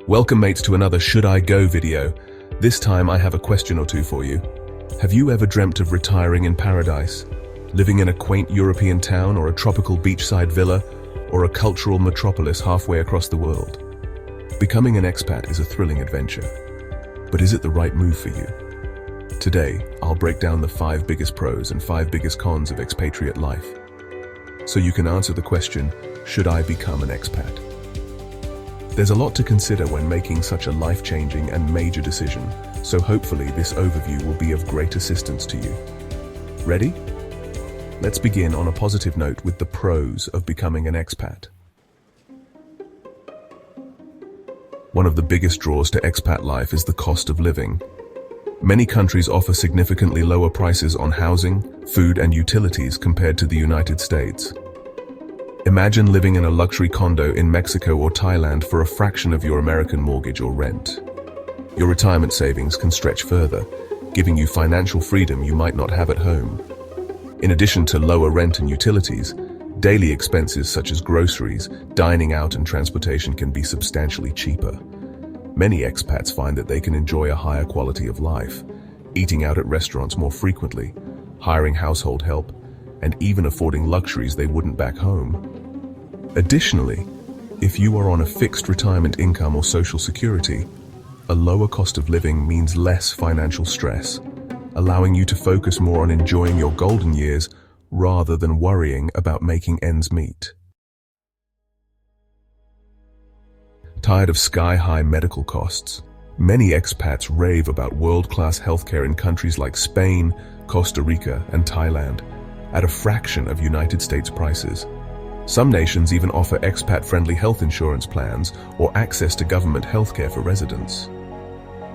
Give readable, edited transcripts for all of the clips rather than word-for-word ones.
Welcome mates to another Should I Go video. This time I have a question or two for you. Have you ever dreamt of retiring in paradise? Living in a quaint European town or a tropical beachside villa or a cultural metropolis halfway across the world? Becoming an expat is a thrilling adventure. But is it the right move for you? Today, I'll break down the 5 biggest pros and 5 biggest cons of expatriate life, so you can answer the question, should I become an expat? There's a lot to consider when making such a life-changing and major decision, so hopefully this overview will be of great assistance to you. Ready? Let's begin on a positive note with the pros of becoming an expat. One of the biggest draws to expat life is the cost of living. Many countries offer significantly lower prices on housing, food, and utilities compared to the United States. Imagine living in a luxury condo in Mexico or Thailand for a fraction of your American mortgage or rent. Your retirement savings can stretch further, giving you financial freedom you might not have at home. In addition to lower rent and utilities, daily expenses such as groceries, dining out, and transportation can be substantially cheaper. Many expats find that they can enjoy a higher quality of life, eating out at restaurants more frequently, hiring household help, and even affording luxuries they wouldn't back home. Additionally, if you are on a fixed retirement income or social security, a lower cost of living means less financial stress, allowing you to focus more on enjoying your golden years rather than worrying about making ends meet. Tired of sky-high medical costs? Many expats rave about world-class healthcare in countries like Spain, Costa Rica, and Thailand, at a fraction of United States prices. Some nations even offer expat-friendly health insurance plans or access to government healthcare for residents.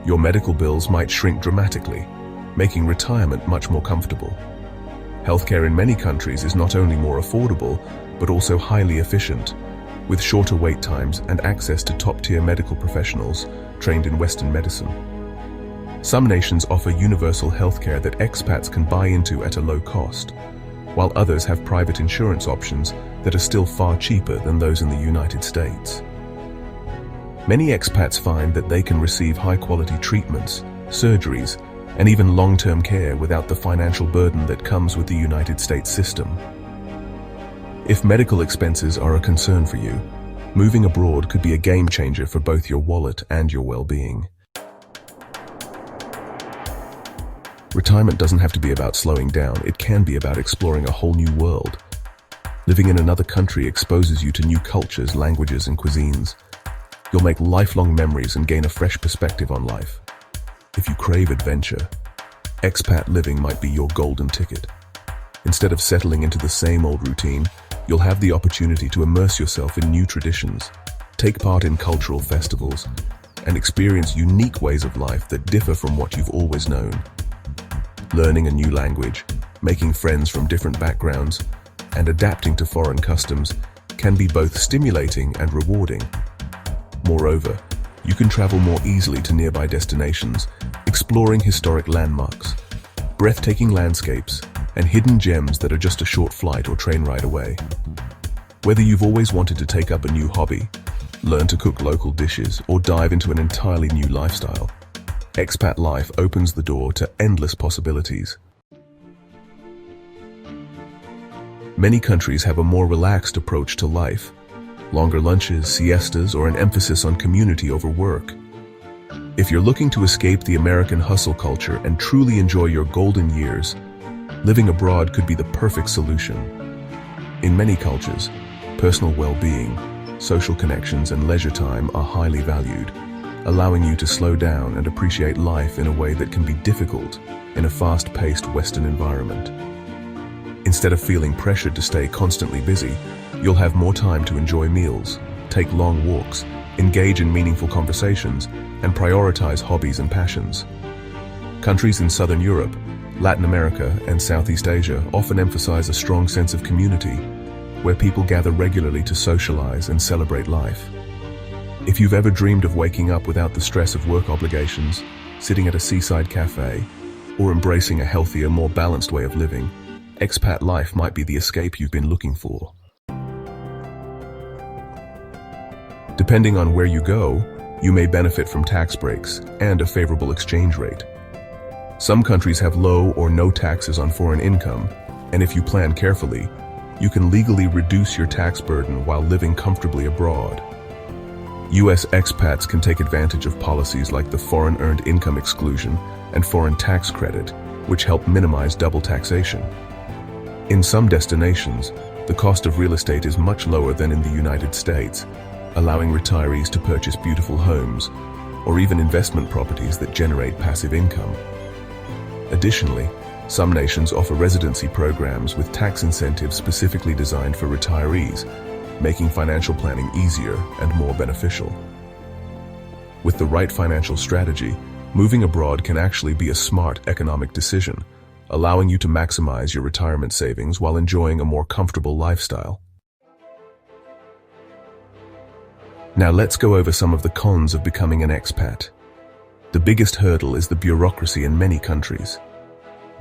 Your medical bills might shrink dramatically, making retirement much more comfortable. Healthcare in many countries is not only more affordable, but also highly efficient, with shorter wait times and access to top-tier medical professionals trained in Western medicine. Some nations offer universal healthcare that expats can buy into at a low cost, while others have private insurance options that are still far cheaper than those in the United States. Many expats find that they can receive high-quality treatments, surgeries, and even long-term care without the financial burden that comes with the United States system. If medical expenses are a concern for you, moving abroad could be a game changer for both your wallet and your well-being. Retirement doesn't have to be about slowing down, it can be about exploring a whole new world. Living in another country exposes you to new cultures, languages, and cuisines. You'll make lifelong memories and gain a fresh perspective on life. If you crave adventure, expat living might be your golden ticket. Instead of settling into the same old routine, you'll have the opportunity to immerse yourself in new traditions, take part in cultural festivals, and experience unique ways of life that differ from what you've always known. Learning a new language, making friends from different backgrounds, and adapting to foreign customs can be both stimulating and rewarding. Moreover, you can travel more easily to nearby destinations, exploring historic landmarks, breathtaking landscapes, and hidden gems that are just a short flight or train ride away. Whether you've always wanted to take up a new hobby, learn to cook local dishes, or dive into an entirely new lifestyle, expat life opens the door to endless possibilities. Many countries have a more relaxed approach to life, longer lunches, siestas, or an emphasis on community over work. If you're looking to escape the American hustle culture and truly enjoy your golden years, living abroad could be the perfect solution. In many cultures, personal well-being, social connections, and leisure time are highly valued, allowing you to slow down and appreciate life in a way that can be difficult in a fast-paced Western environment. Instead of feeling pressured to stay constantly busy, you'll have more time to enjoy meals, take long walks, engage in meaningful conversations, and prioritize hobbies and passions. Countries in Southern Europe, Latin America, and Southeast Asia often emphasize a strong sense of community, where people gather regularly to socialize and celebrate life. If you've ever dreamed of waking up without the stress of work obligations, sitting at a seaside cafe, or embracing a healthier, more balanced way of living, expat life might be the escape you've been looking for. Depending on where you go, You may benefit from tax breaks and a favorable exchange rate. Some countries have low or no taxes on foreign income, and if you plan carefully, you can legally reduce your tax burden while living comfortably abroad. U.S. expats can take advantage of policies like the Foreign Earned Income Exclusion and Foreign Tax Credit, which help minimize double taxation. In some destinations, the cost of real estate is much lower than in the United States, allowing retirees to purchase beautiful homes or even investment properties that generate passive income. Additionally, some nations offer residency programs with tax incentives specifically designed for retirees, making financial planning easier and more beneficial. With the right financial strategy, moving abroad can actually be a smart economic decision, allowing you to maximize your retirement savings while enjoying a more comfortable lifestyle. Now let's go over some of the cons of becoming an expat. The biggest hurdle is the bureaucracy in many countries.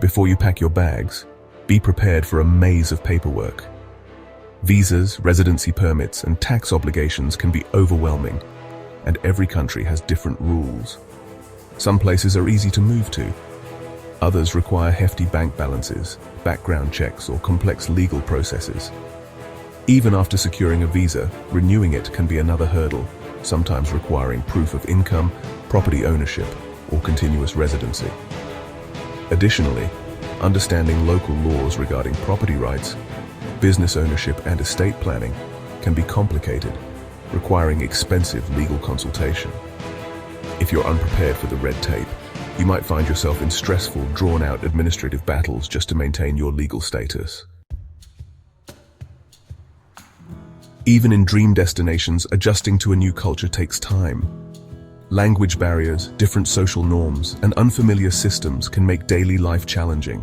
Before you pack your bags, be prepared for a maze of paperwork. Visas, residency permits, and tax obligations can be overwhelming, and every country has different rules. Some places are easy to move to. Others require hefty bank balances, background checks, or complex legal processes. Even after securing a visa, renewing it can be another hurdle, sometimes requiring proof of income, property ownership, or continuous residency. Additionally, understanding local laws regarding property rights, business ownership, and estate planning can be complicated, requiring expensive legal consultation. If you're unprepared for the red tape, you might find yourself in stressful, drawn-out administrative battles just to maintain your legal status. Even in dream destinations, adjusting to a new culture takes time. Language barriers, different social norms, and unfamiliar systems can make daily life challenging.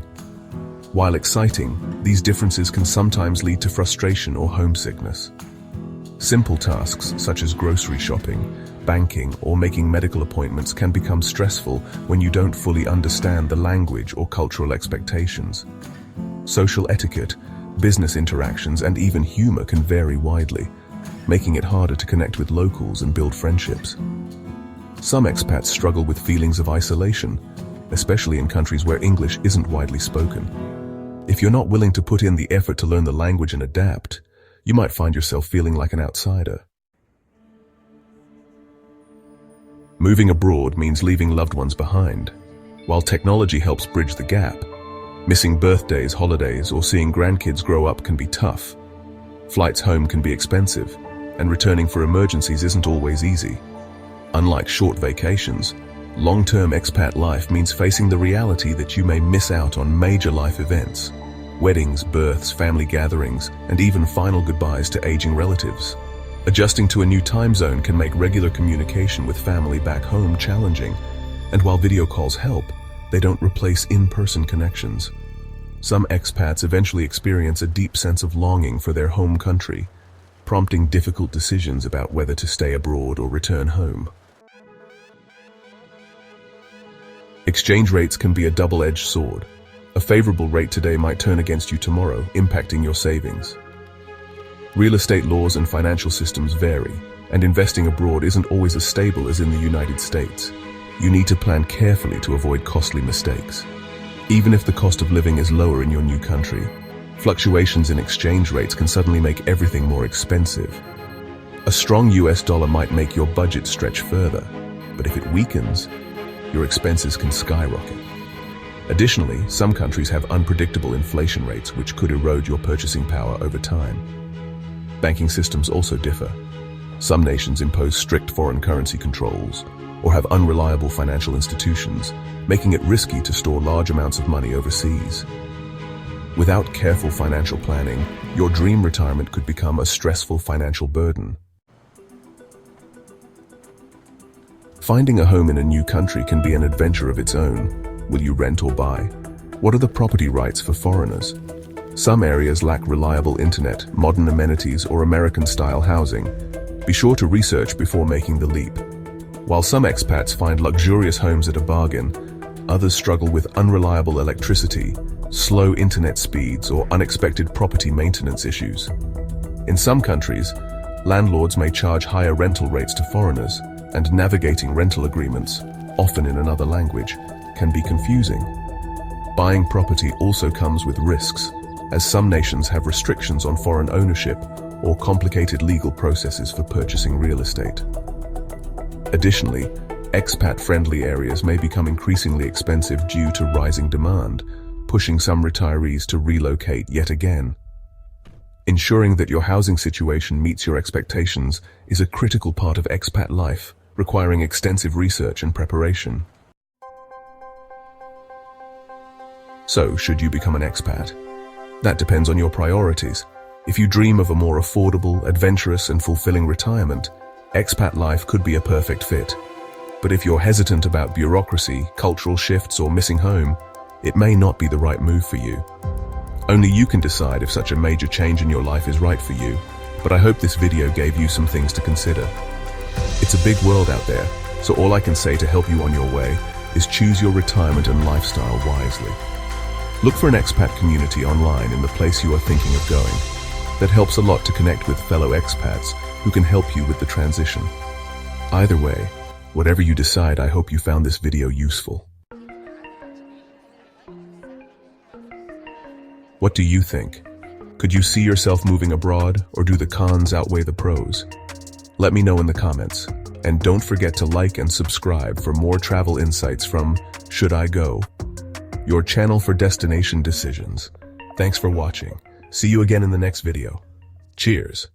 While exciting, these differences can sometimes lead to frustration or homesickness. Simple tasks such as grocery shopping, banking, or making medical appointments can become stressful when you don't fully understand the language or cultural expectations. Social etiquette, business interactions, and even humor can vary widely, making it harder to connect with locals and build friendships. Some expats struggle with feelings of isolation, especially in countries where English isn't widely spoken. If you're not willing to put in the effort to learn the language and adapt, you might find yourself feeling like an outsider. Moving abroad means leaving loved ones behind. While technology helps bridge the gap, missing birthdays, holidays, or seeing grandkids grow up can be tough. Flights home can be expensive, and returning for emergencies isn't always easy. Unlike short vacations, long-term expat life means facing the reality that you may miss out on major life events, weddings, births, family gatherings, and even final goodbyes to aging relatives. Adjusting to a new time zone can make regular communication with family back home challenging, and while video calls help, they don't replace in-person connections. Some expats eventually experience a deep sense of longing for their home country, prompting difficult decisions about whether to stay abroad or return home. Exchange rates can be a double-edged sword. A favorable rate today might turn against you tomorrow, impacting your savings. Real estate laws and financial systems vary, and investing abroad isn't always as stable as in the United States. You need to plan carefully to avoid costly mistakes. Even if the cost of living is lower in your new country, fluctuations in exchange rates can suddenly make everything more expensive. A strong US dollar might make your budget stretch further, but if it weakens, your expenses can skyrocket. Additionally, some countries have unpredictable inflation rates which could erode your purchasing power over time. Banking systems also differ. Some nations impose strict foreign currency controls or have unreliable financial institutions, making it risky to store large amounts of money overseas. Without careful financial planning, your dream retirement could become a stressful financial burden. Finding a home in a new country can be an adventure of its own. Will you rent or buy? What are the property rights for foreigners? Some areas lack reliable internet, modern amenities, or American-style housing. Be sure to research before making the leap. While some expats find luxurious homes at a bargain, others struggle with unreliable electricity, slow internet speeds, or unexpected property maintenance issues. In some countries, landlords may charge higher rental rates to foreigners, and navigating rental agreements, often in another language, can be confusing. Buying property also comes with risks, as some nations have restrictions on foreign ownership or complicated legal processes for purchasing real estate. Additionally, expat-friendly areas may become increasingly expensive due to rising demand, pushing some retirees to relocate yet again. Ensuring that your housing situation meets your expectations is a critical part of expat life, requiring extensive research and preparation. So, should you become an expat? That depends on your priorities. If you dream of a more affordable, adventurous, and fulfilling retirement, expat life could be a perfect fit. But if you're hesitant about bureaucracy, cultural shifts, or missing home, it may not be the right move for you. Only you can decide if such a major change in your life is right for you, but I hope this video gave you some things to consider. It's a big world out there, so all I can say to help you on your way is choose your retirement and lifestyle wisely. Look for an expat community online in the place you are thinking of going. That helps a lot to connect with fellow expats who can help you with the transition. Either way, whatever you decide, I hope you found this video useful. What do you think? Could you see yourself moving abroad, or do the cons outweigh the pros? Let me know in the comments. And don't forget to like and subscribe for more travel insights from Should I Go? Your channel for destination decisions. Thanks for watching. See you again in the next video. Cheers.